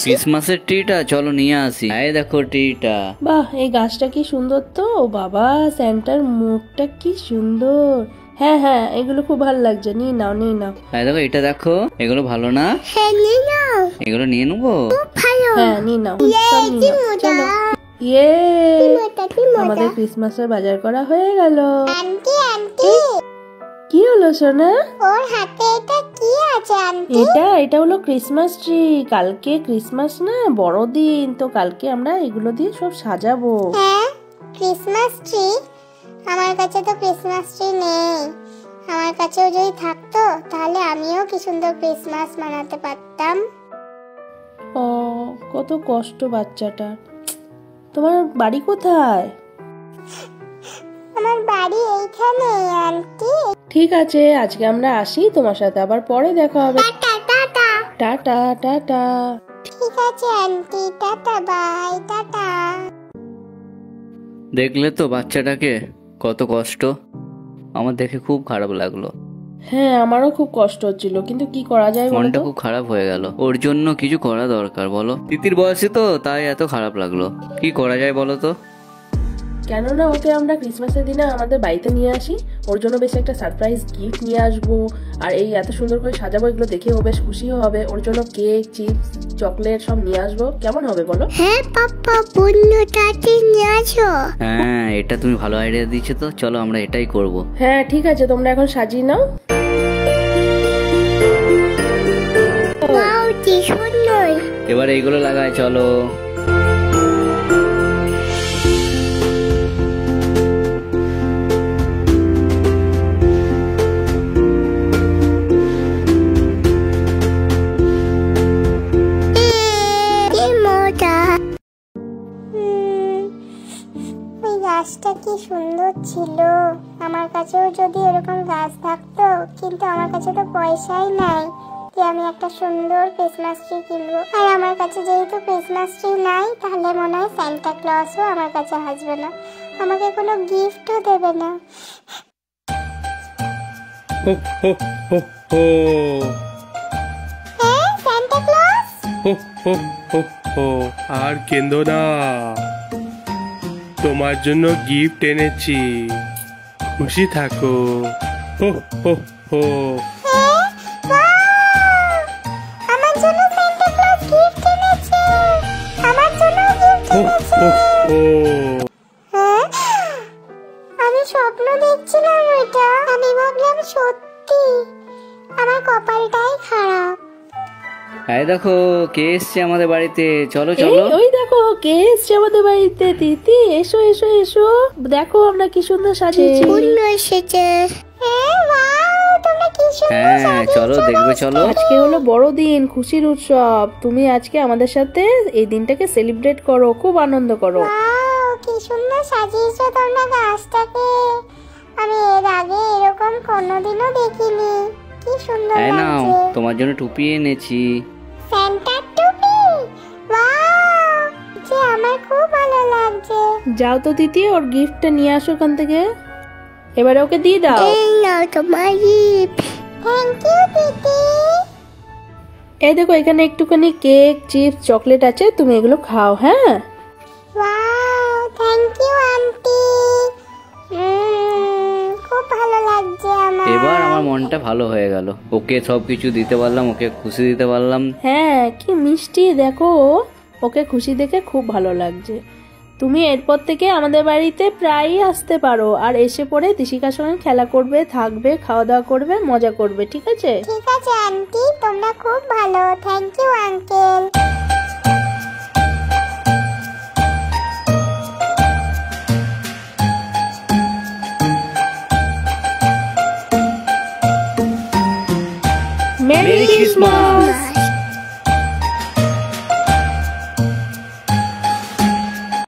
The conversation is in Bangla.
ক্রিসমাসের ট্রিটা চলো নিয়ে আসি। এই দেখো ট্রিটা। বাহ, এই গাছটা কি সুন্দর তো। ও বাবা, স্যান্টার মুখটা কি সুন্দর। হ্যাঁ হ্যাঁ, এগুলো খুব ভালো লাগছে। নিয়ে নাও নিয়ে নাও। এই দেখো এটা দেখো, এগুলো ভালো না? এগুলো নিয়ে নেবো। হ্যাঁ নিয়ে নাও, সব নিয়ে নাও। চলো। ইয়ে, আমাদের ক্রিসমাসের বাজার করা হয়ে গেল। কি হলো সোনা? ওর হাতে এটা কি আছে আন্টি? এটা হলো ক্রিসমাস ট্রি। কালকে ক্রিসমাস না, বড়দিন তো। কালকে আমরা এগুলো দিয়ে সব সাজাবো। হ্যাঁ, ক্রিসমাস ট্রি? আমার কাছে তো ক্রিসমাস ট্রি নেই। আমার কাছেও যদি থাকতো তাহলে আমিও কি সুন্দর ক্রিসমাস মানাতে পারতাম। ও, কত কষ্ট বাচ্চাটা। তোমার বাড়ি কোথায়? আমার বাড়ি এইখানে আন্টি। ঠিক আছে, আজকে আমরা আসি, তোমার সাথে আবার পরে দেখা হবে। Tata tata. ঠিক আছে আন্টি, টাটা বাই, টাটা। দেখলে তো বাচ্চাটাকে, কত কষ্ট। আমার দেখে খুব খারাপ লাগলো। হ্যাঁ, আমারও খুব কষ্ট হচ্ছিল, কিন্তু কি করা যায় বলো মনটা তো? খুব খারাপ হয়ে গেল। ওর জন্য কিছু করা দরকার বলো। তিতির বয়সে তো তাই এত খারাপ লাগলো। কি করা যায় বলো তো? কেননা ওকে আমরা ক্রিসমাসের দিনে আমাদের বাড়িতে নিয়ে আসি, ওর জন্য বেশ একটা সারপ্রাইজ গিফট নিয়ে আসবো। আর এই এত সুন্দর করে সাজাবো, এগুলো দেখে ও বেশ খুশিও হবে। ওর জন্য কেক, চিপস, চকলেট সব নিয়ে আসবো। কেমন হবে বলো? হ্যাঁ পাপা, বন্ধুটাকে নিয়ে আসো। হ্যাঁ, এটা তুমি ভালো আইডিয়া দিয়েছো তো। চলো আমরা এটাই করব। হ্যাঁ ঠিক আছে, তোমরা এখন সাজিয়ে নাও। ওয়াও, কি সুন্দর। এবার এইগুলো লাগাই, চলো। গাছটা কি সুন্দর ছিল। আমার কাছেও যদি এরকম গাছ থাকতো, কিন্তু আমার কাছে তো পয়সাই নাই যে আমি একটা সুন্দর ক্রিসমাস ট্রি কিনবো। আর আমার কাছে যেহেতু ক্রিসমাস ট্রি নাই, তাহলে মনে হয় সান্টা ক্লজও আমার কাছে আসবে না, আমাকে কোনো গিফটও দেবে না। হ্যাঁ সান্টা ক্লজ। আর কেঁদো না, তোমার জন্য গিফট এনেছি, খুশি থাকো। হো হো হো। আমার জন্য সান্টা ক্লজ গিফট এনেছে। আমার জন্য গিফট এনেছে। হ্যাঁ, আমি স্বপ্ন দেখছিলাম এটা, আমি ভাবলাম সত্যি। আমার কপালটাই খারাপ। এই দেখো কে এসছে আমাদের বাড়িতে। চলো চলো। ওই দেখো কে এসছে আমাদের বাড়িতে। তিতি, এসো এসো এসো, দেখো আমরা কি সুন্দর সাজিয়েছি। এসেছে। হ্যাঁ ওয়াও, তোমরা কি সুন্দর হ্যাঁ সাজিয়েছো। চলো দেখবে, চলো। আজকে হলো বড়দিন, খুশির উৎসব। তুমি আজকে আমাদের সাথে এই দিনটাকে সেলিব্রেট করো, খুব আনন্দ করো। ওয়াও, কি সুন্দর সাজিয়েছো তোমরা গাছটাকে। আমি এর আগে এরকম কোনোদিনও দেখিনি। কি সুন্দর এই নাও, লাগছে। তোমার জন্য টুপি এনেছি। সান্টার টুপি। ওয়াও, যে আমার খুব ভালো লাগছে। যাও তো দিদি, ওর গিফটটা নিয়ে আসো ওখান থেকে। এবারে ওকে দিয়ে দাও। এই নাও তোমার গিফট। থ্যাংক ইউ দিদি। এই দেখো, এখানে একটুখানি কেক, চিপস, চকলেট আছে, তুমি এগুলো খাও। হ্যাঁ ওয়াও, থ্যাংক ইউ আন্টি। খুব ভালো লাগছে আমার। এবার আমার মনটা ভালো হয়ে গেল। ওকে সবকিছু দিতে পারলাম, ওকে খুশি দিতে পারলাম। হ্যাঁ, কি মিষ্টি দেখো। ওকে খুশি দেখে খুব ভালো লাগছে। তুমি এরপর থেকে আমাদের বাড়িতে প্রায়ই আসতে পারো, আর এসে পরে তিশিকার সঙ্গে খেলা করবে, থাকবে, খাওয়া দাওয়া করবে, মজা করবে। ঠিক আছে? ঠিক আছে আন্টি, তোমরা খুব ভালো। Thank you uncle. Merry Christmas.